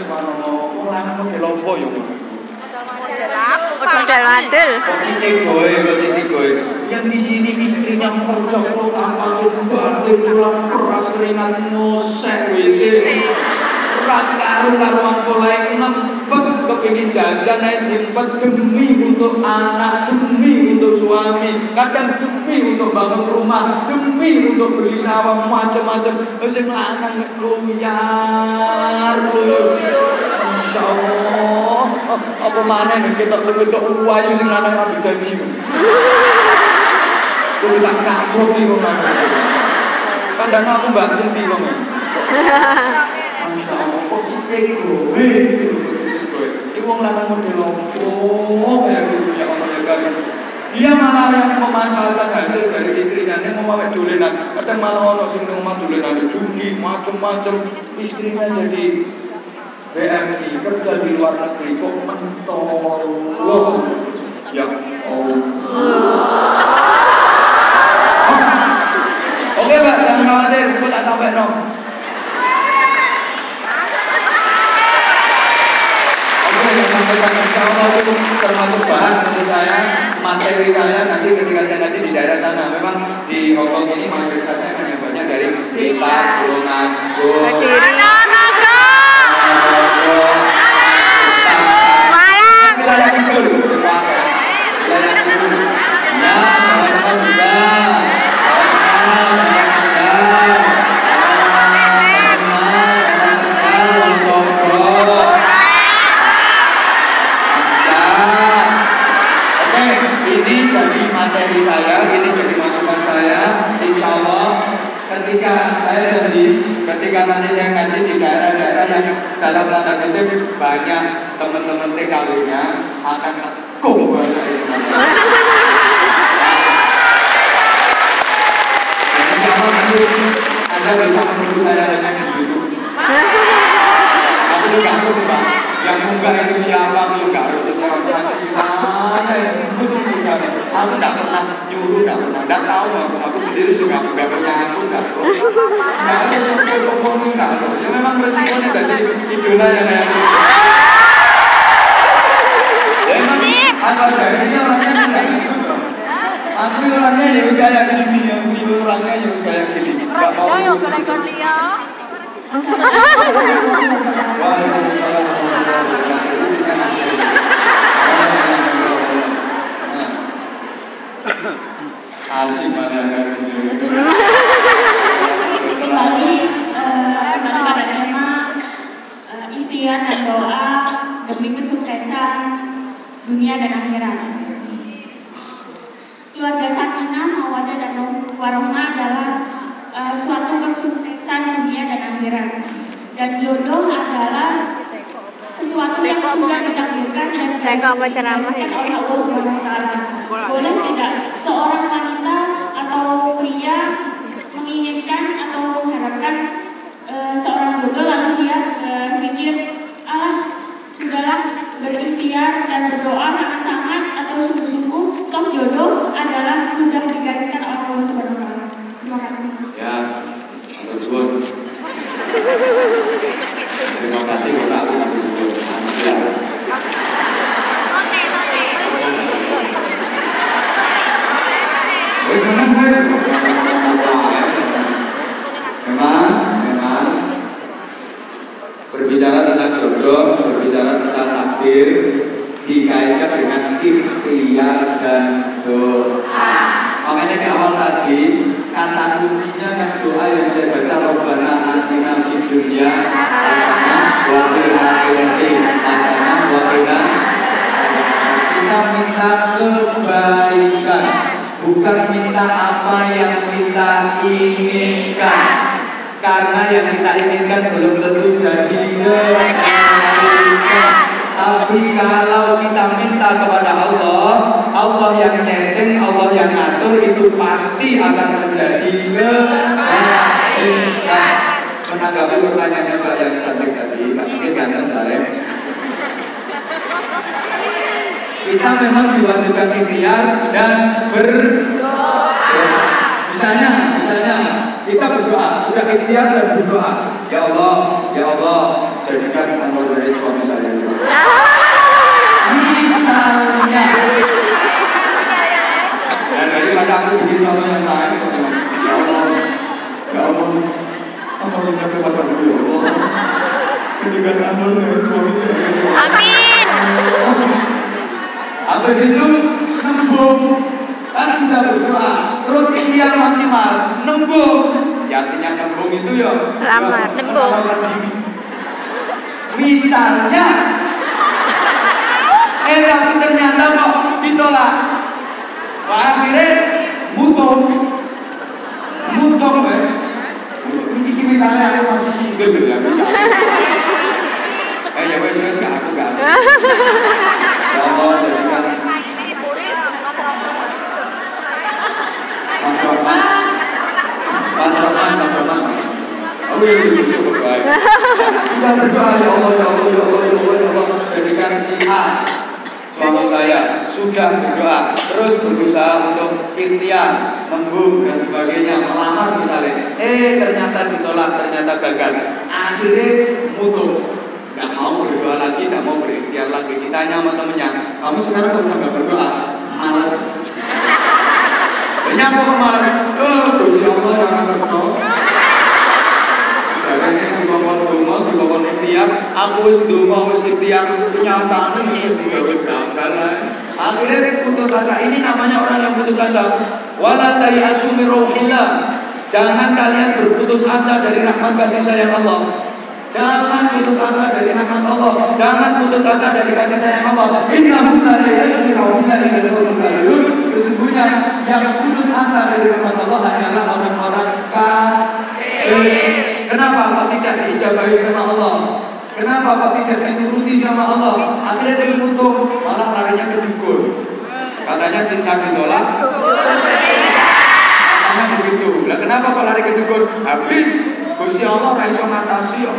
S2: Madel.
S1: Kok Citi Boy. Yang di sini istrinya kerja apa tuh banting pulang keras keringat ngosek WC. Karuan mulai ngempet kepingin jajan naik diempet demi untuk anak, demi untuk suami, kadang demi untuk bangun rumah, demi untuk beli sawah macam-macam. Terus yang lanang ngeluyar. Masya Allah. Apa mana nih kita sebetulnya wayu sing lanang rapi janji. Kudu tak kapok nih rumah. Kadang aku mbak sendiri kok. Masya Allah, kok Citi Boy. Ini wong lanang model opo kayak gitu ya Allah ya kali. Dia malah yang memanfaatkan hasil dari istrinya. Dia mau main dolenan, kadang malah orang sing ngomong dolenan judi macam-macam. Istrinya jadi BMI kerja di luar negeri kok mentol. Ya Allah. Oke Mbak, jangan khawatir, aku tak sampai no. Insya Allah itu termasuk bahan menurut saya, materi saya nanti ketika saya ngaji di daerah sana. Memang di Hongkong ini mayoritasnya kan yang banyak dari Blitar, Tulungagung, wilayah Kidul, wilayah Kidul. Ya, teman-teman juga. Materi saya, ini jadi masukan saya. Insya Allah ketika saya janji, ketika nanti saya ngaji di daerah-daerah yang dalam tanda kutip banyak teman-teman TKW-nya akan tekung bahasa Indonesia. Insya Allah nanti Anda bisa menunggu saya banyak di YouTube. Aku juga tahu Pak, yang munggah itu siapa? Aku juga harus secara macam gimana ya? Mesti juga. Aku tidak pernah nyuruh, tidak tahu. Aku sendiri juga nggak punya akun, nggak perlu. Ya memang resikonya jadi idola yang kayak gitu. Ya memang aku jadinya orangnya nggak gitu. Aku orangnya ya kayak gini, aku orangnya ya kayak gini. Nggak mau. Asik mana
S5: kembali pada tema ikhtiar dan doa demi kesuksesan dunia dan akhirat. Keluarga Sakinah, Mawaddah dan Warohmah adalah suatu kesuksesan dunia dan akhirat. Dan jodoh adalah sesuatu yang sudah ditakdirkan dan diberikan oleh Allah Subhanahu wa Ta'ala. Boleh tidak seorang wanita atau pria menginginkan atau mengharapkan seorang jodoh lalu dia berpikir, sudahlah berikhtiar dan berdoa sangat-sangat atau sungguh-sungguh, toh jodoh adalah sudah digariskan oleh Allah Subhanahu wa Ta'ala. Terima kasih.
S1: Ya, tersebut. Terima kasih kepada aku. Memang berbicara tentang jodoh, berbicara tentang takdir dikaitkan dengan ikhtiar dan doa. Makanya di awal tadi kata kuncinya kan doa yang saya baca, Rabbana atina fid dunya hasanah wa fil akhirati hasanah wa qina. Kita minta kebaikan, bukan minta apa yang kita inginkan. Karena yang kita inginkan belum tentu jadi kebaikan. Tapi kalau kita minta kepada Allah, Allah yang nyeting, Allah yang ngatur, itu pasti akan menjadi kebaikan. Menanggapi pertanyaannya Mbak yang cantik tadi, Mbak mungkin ganteng Saleh. Kita memang diwajibkan ikhtiar dan berdoa. Misalnya kita berdoa, sudah ikhtiar dan berdoa. Ya Allah, jadikan Anwar Zahid suami saya. Misalnya contohnya. Ya daripada aku bikin contoh yang lain, ya Allah, apa kita kepada ya Allah, berikan amal dengan suami saya.
S2: Amin.
S1: Habis itu nembung, kan sudah berdoa, terus ikhtiar maksimal, nembung. Ya artinya nembung itu ya
S2: Lamar, nembung.
S1: Misalnya, tapi ternyata kok ditolak. Akhirnya mutung guys. Ini misalnya aku masih single ya misalnya. Ya wes gak aku gak. Ya Allah jadikan Mas Rahman. Oh iya coba baik. Sudah berdoa ya Allah jadikan si A suami saya sudah berdoa terus berusaha untuk ikhtiar nembung dan sebagainya melamar misalnya ternyata ditolak ternyata gagal akhirnya mutung nggak mau berdoa lagi nggak mau berikhtiar lagi ditanya sama temennya kamu sekarang udah nggak berdoa males banyak kok kemarin Gusti Allah orang cepat jarene dikongkon donga dikongkon ikhtiar aku wis donga wis ikhtiar kenyataane wis digawe gagal akhirnya putus asa ini namanya orang yang putus asa wala tayasu min rauhillah jangan kalian berputus asa dari rahmat kasih sayang Allah jangan putus asa dari rahmat Allah jangan putus asa dari kasih sayang Allah innahu la yayasu min rauhillah illa al-qawmul kafirun sesungguhnya yang putus asa dari rahmat Allah hanyalah orang-orang kafir. Kenapa kok tidak diijabahi sama Allah? Kenapa kok tidak dinuruti sama Allah? Akhirnya dia menutup, malah larinya ke dukun. Katanya cinta ditolak. Katanya begitu. Lah kenapa kok lari ke dukun? Habis Gusti Allah ra iso ngatasi kok.